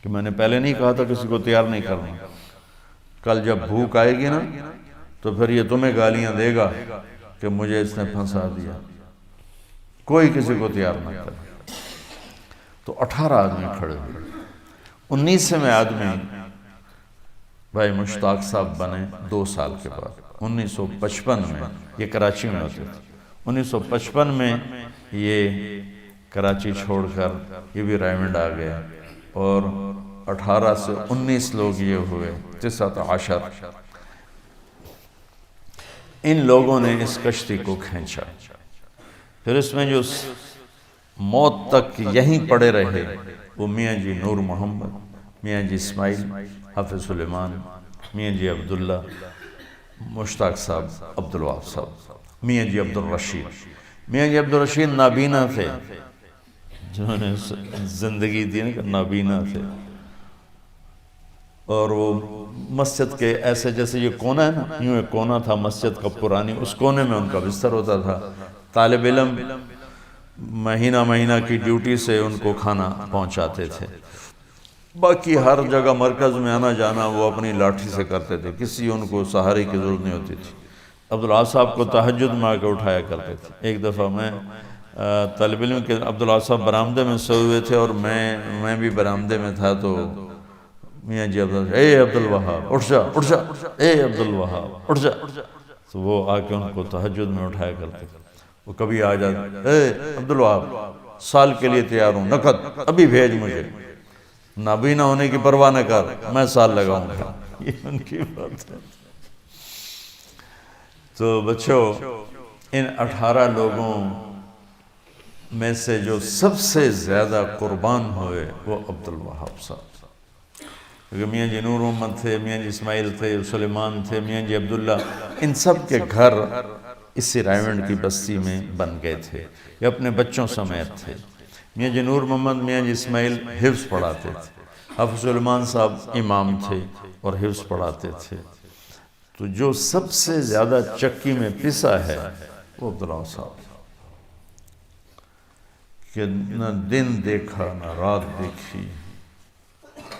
کہ میں نے پہلے نہیں کہا تھا کسی کو تیار نہیں کرنا، کل جب بھوک آئے گی نا تو پھر یہ تمہیں گالیاں دے گا کہ مجھے اس نے پھنسا دیا، کوئی کسی کو تیار نہ کرے۔ تو 18 آدمی کھڑے ہوئے، 19ویں آدمی بھائی مشتاق صاحب بنے 2 سال کے بعد 1955 میں، یہ کراچی میں ہوتے تھے، 1955 میں یہ کراچی چھوڑ کر یہ بھی رائمنڈ آ گئے، اور 18 سے 19 لوگ یہ ہوئے 19 ان لوگوں نے اس کشتی کو کھینچا۔ پھر اس میں جو موت تک یہیں پڑے رہے وہ میاں جی نور محمد، میاں جی اسماعیل، حافظ سلیمان، میاں جی عبداللہ، مشتاق صاحب، عبدالوہاب صاحب، میاں جی عبدالرشید۔ میاں جی عبدالرشید نابینا تھے، جنہوں نے زندگی دی نا کہ نابینا تھے، اور وہ مسجد کے ایسے جیسے یہ کونا ہے نا، یوں ایک کونا تھا مسجد کا پرانی، اس کونے میں ان کا بستر ہوتا تھا، طالب علم مہینہ کی ڈیوٹی سے ان کو کھانا پہنچاتے تھے، باقی ہر جگہ مرکز میں آنا جانا وہ اپنی لاٹھی سے کرتے تھے، کسی ان کو سہارے کی ضرورت نہیں ہوتی تھی۔ عبداللہ صاحب کو تہجد میں آ کے اٹھایا کرتے تھے۔ ایک دفعہ میں طالب علم کے عبداللہ صاحب برآمدے میں سوئے ہوئے تھے اور میں بھی برآمدے میں تھا، تو میاں جی عبداللہ، اے عبدالوہاب اٹھ جا اٹھ جا، اے عبدالوہاب اٹھ جا، تو وہ آ کے ان کو تہجد میں اٹھایا کرتے تھے۔ وہ کبھی آ جاتے، اے عبدالوہاب سال کے لیے تیار ہوں، نقد ابھی بھیج مجھے، نابینا ہونے کی پرواہ نہ کر، میں سال لگاؤں گا، یہ ان کی بات ہے۔ تو بچوں، ان 18 لوگوں میں سے جو سب سے زیادہ قربان ہوئے وہ عبدالوہاب صاحب، کیونکہ میاں جی نور محمد تھے، میاں جی اسماعیل تھے، سلیمان تھے، میاں جی عبداللہ، ان سب کے گھر اسی رائمنڈ کی بستی میں بن گئے تھے، یہ اپنے بچوں سمیت تھے۔ میاں جی نور محمد، میاں جی اسماعیل حفظ پڑھاتے تھے، حافظ سلیمان صاحب امام تھے اور حفظ پڑھاتے تھے۔ تو جو سب سے زیادہ چکی میں پسا ہے وہ عبداللہ صاحب، کہ نہ دن دیکھا نہ رات دیکھی،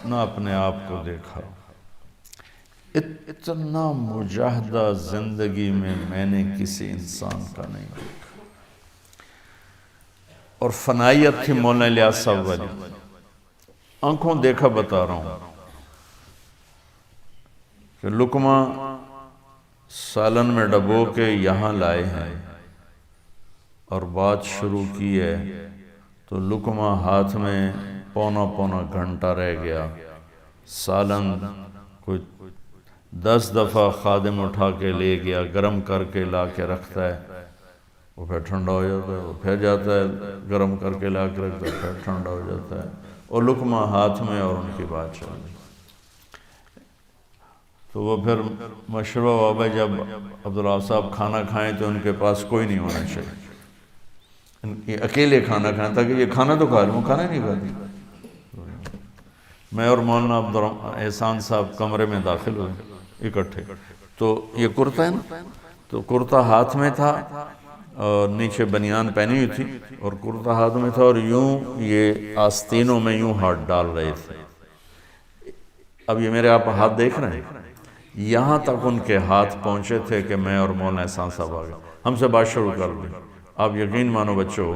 نہ اپنے آپ کو دیکھا، اتنا مجاہدہ زندگی میں نے کسی انسان کا نہیں دیکھا، اور فنائیت تھی مولانا الیاس صاحب والی، آنکھوں دیکھا بتا رہا ہوں کہ لقمہ سالن میں ڈبو کے یہاں لائے ہیں اور بات شروع کی ہے، تو لقمہ ہاتھ میں پونا گھنٹہ رہ گیا، سالن کوئی 10 دفعہ خادم اٹھا کے لے گیا، گرم کر کے لا کے رکھتا ہے، وہ پھر ٹھنڈا ہو جاتا ہے، وہ پھر جاتا ہے گرم کر کے لا کے رکھتا ہے، پھر ٹھنڈا ہو جاتا ہے، اور لقمہ ہاتھ میں اور ان کی بات چل رہی۔ تو وہ پھر مشورہ ہوا بھائی جب عبداللہ صاحب کھانا کھائیں تو ان کے پاس کوئی نہیں ہونا چاہیے، یہ اکیلے کھانا کھائیں، تاکہ یہ کھانا تو کھا لوں، کھانا نہیں کھاتی۔ میں اور مولانا احسان صاحب کمرے میں داخل ہوئے اکٹھے، تو یہ کرتا ہے نا، تو کرتا ہاتھ میں تھا اور نیچے بنیان پہنی ہوئی تھی، اور کرتا ہاتھ میں تھا، اور یوں یہ آستینوں میں یوں ہاتھ ڈال رہے تھے۔ اب یہ میرے آپ ہاتھ دیکھ رہے ہیں، یہاں تک ان کے ہاتھ پہنچے تھے کہ میں اور مولانا احسان صاحب آ گئے، ہم سے بات شروع کر دی۔ آپ یقین مانو بچوں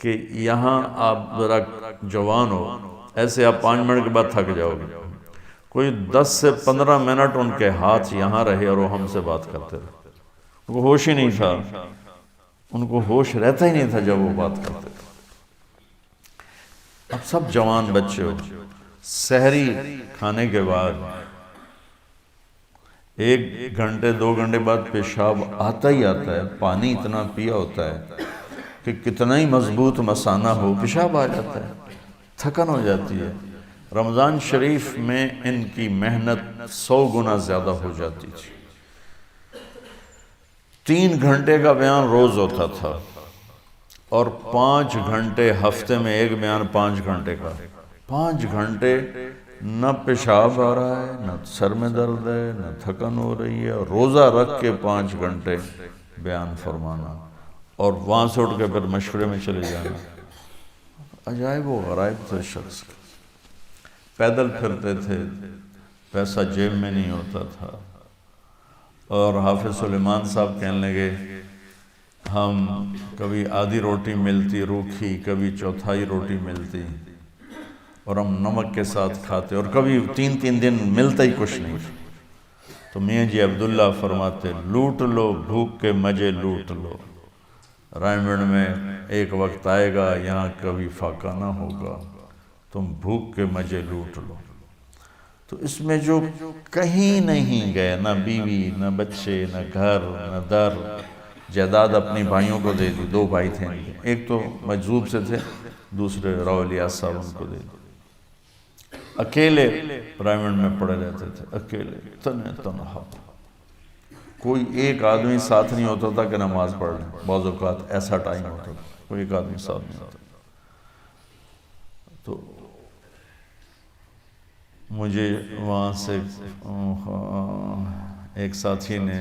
کہ یہاں آپ ذرا جوان ہو، ایسے آپ 5 منٹ کے بعد تھک جاؤ گے، کوئی 10 سے 15 منٹ ان کے ہاتھ یہاں رہے اور وہ ہم سے بات کرتے رہے، ان کو ہوش ہی نہیں تھا، ان کو ہوش رہتا ہی نہیں تھا جب وہ بات کرتے تھے۔ اب سب جوان بچے ہو، سحری کھانے کے بعد 1 گھنٹے 2 گھنٹے بعد پیشاب آتا ہی آتا ہے، پانی اتنا پیا ہوتا ہے کہ کتنا ہی مضبوط مثانہ ہو پیشاب آ جاتا ہے، تھکن ہو جاتی ہے۔ رمضان شریف میں ان کی محنت 100 گنا زیادہ ہو جاتی تھی۔ 3 گھنٹے کا بیان روز ہوتا تھا، اور 5 گھنٹے ہفتے میں ایک بیان 5 گھنٹے کا، 5 گھنٹے نہ پیشاب آ رہا ہے، نہ سر میں درد ہے، نہ تھکن ہو رہی ہے، اور روزہ رکھ کے 5 گھنٹے بیان فرمانا اور وہاں سے اٹھ کے پھر مشورے میں چلے جانا۔ عجائب و غرائب تھے شخص کے، پیدل پھرتے تھے، پیسہ جیب میں نہیں ہوتا تھا، اور حافظ سلیمان صاحب کہنے لگے ہم کبھی آدھی روٹی ملتی روکھی، کبھی چوتھائی روٹی ملتی، اور ہم نمک کے ساتھ کھاتے، اور کبھی 3 دن ملتا ہی کچھ نہیں۔ تو میاں جی عبداللہ فرماتے لوٹ لو بھوک کے مزے لوٹ لو، رائمنڈ میں ایک وقت آئے گا یہاں کبھی فاقہ نہ ہوگا، تم بھوک کے مزے لوٹ لو۔ تو اس میں جو کہیں نہیں گئے، نہ بیوی، نہ بچے، نہ گھر، نہ در، جائیداد اپنی بھائیوں کو دے دی، 2 بھائی تھے، ایک تو مجذوب سے تھے، دوسرے راؤ الیاس صاحب ان کو دے دی۔ اکیلے رائمنڈ میں پڑے رہتے تھے، اکیلے تنہا، کوئی ایک آدمی ساتھ نہیں ہوتا تھا کہ نماز پڑھ لیں۔ بعض اوقات ایسا ٹائم ہوتا تھا کوئی ایک آدمی ساتھ نہیں ہوتا۔ تو مجھے وہاں سے ایک ساتھی نے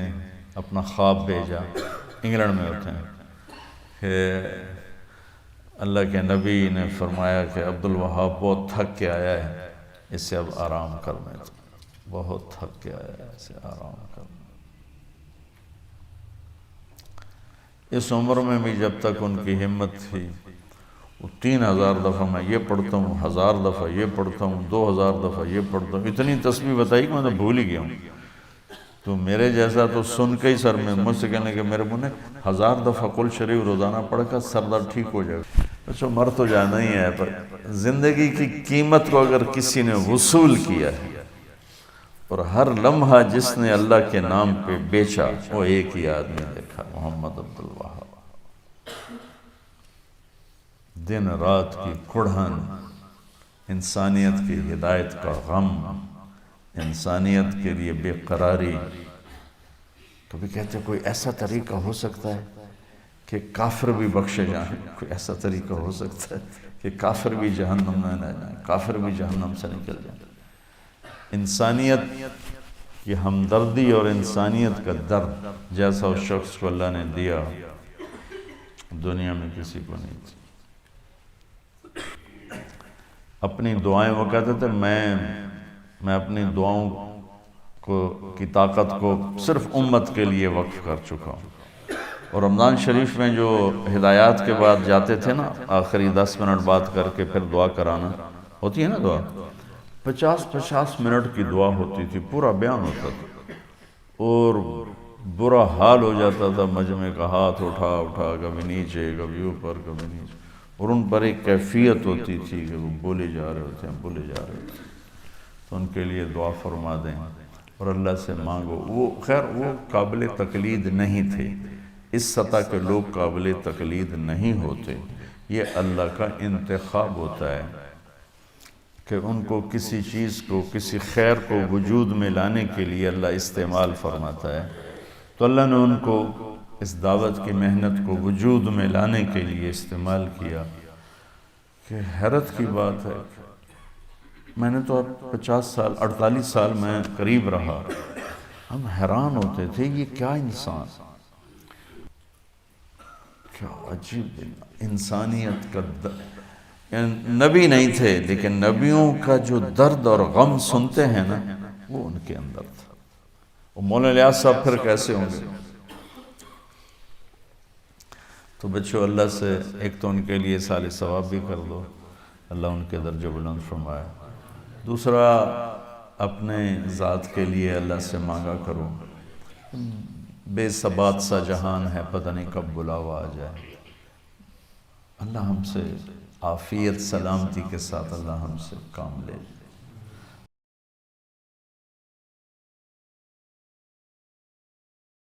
اپنا خواب بھیجا، انگلینڈ میں ہوتے ہیں، کہ اللہ کے نبی نے فرمایا کہ عبدالوہاب بہت تھک کے آیا ہے، اس سے اب آرام کرنا ہے، بہت تھک کے آیا ہے، اسے آرام کرنا۔ اس عمر میں بھی جب تک ان کی ہمت تھی، وہ 3000 دفعہ میں یہ پڑھتا ہوں، 1000 دفعہ یہ پڑھتا ہوں، 2000 دفعہ یہ پڑھتا ہوں، اتنی تسبیح بتائی کہ میں تو بھول ہی گیا ہوں۔ تو میرے جیسا تو سن کے ہی سر میں مجھ سے کہنے کہ میرے منہ نے 1000 دفعہ قل شریف روزانہ پڑھ کر سر درد ٹھیک ہو جائے گا۔ اچھا مر تو جانا ہی ہے، پر زندگی کی قیمت کو اگر کسی نے وصول کیا ہے، اور ہر لمحہ جس نے اللہ کے نام پہ بیچا، وہ ایک ہی آدمی دیکھا، محمد عبدالوہاب۔ دن رات کی کڑھن، انسانیت کی ہدایت کا غم، انسانیت کے لیے بے قراری۔ کبھی کہتے کوئی ایسا طریقہ ہو سکتا ہے کہ کافر بھی بخشے جائیں، کوئی ایسا طریقہ ہو سکتا ہے کہ کافر بھی جہنم میں نہ جائیں، کافر بھی جہنم سے نکل جائیں۔ انسانیت کی ہمدردی اور انسانیت کا درد جیسا اس شخص کو اللہ نے دیا، دنیا میں کسی کو نہیں تھی۔ اپنی دعائیں وہ کہتے تھے میں اپنی دعاؤں کی طاقت کو صرف امت کے لیے وقف کر چکا ہوں۔ اور رمضان شریف میں جو ہدایات کے بعد جاتے تھے نا، آخری 10 منٹ بات کر کے پھر دعا کرانا ہوتی ہے نا، دعا 50 منٹ کی دعا ہوتی تھی، پورا بیان ہوتا تھا، اور برا حال ہو جاتا تھا مجمع کا، ہاتھ اٹھا اٹھا کبھی نیچے کبھی اوپر کبھی نیچے، اور ان پر ایک کیفیت ہوتی تھی کہ وہ بولے جا رہے ہوتے ہیں بولے جا رہے ہوتے ہیں۔ تو ان کے لیے دعا فرما دیں اور اللہ سے مانگو۔ وہ خیر وہ قابل تقلید نہیں تھے، اس سطح کے لوگ قابل تقلید نہیں ہوتے، یہ اللہ کا انتخاب ہوتا ہے کہ ان کو کسی چیز کو، کسی خیر کو وجود میں لانے کے لیے اللہ استعمال فرماتا ہے۔ تو اللہ نے ان کو اس دعوت کی محنت کو وجود میں لانے کے لیے استعمال کیا۔ کہ حیرت کی بات ہے، میں نے تو 50 سال 48 سال میں قریب رہا، ہم حیران ہوتے تھے یہ کیا انسان، کیا عجیب انسانیت کا نبی نہیں تھے، لیکن نبیوں کا جو درد اور غم سنتے ہیں نا، وہ ان کے اندر تھا۔ وہ مولانا الیاس صاحب پھر کیسے ہوں گے؟ تو بچوں اللہ سے ایک تو ان کے لیے سال ثواب بھی کر دو، اللہ ان کے درجہ بلند فرمائے۔ دوسرا اپنے ذات کے لیے اللہ سے مانگا کرو، بے ثبات سا جہان ہے، پتہ نہیں کب بلاوا آ جائے۔ اللہ ہم سے عافیت سلامتی کے ساتھ اللہ ہم سے کام لے۔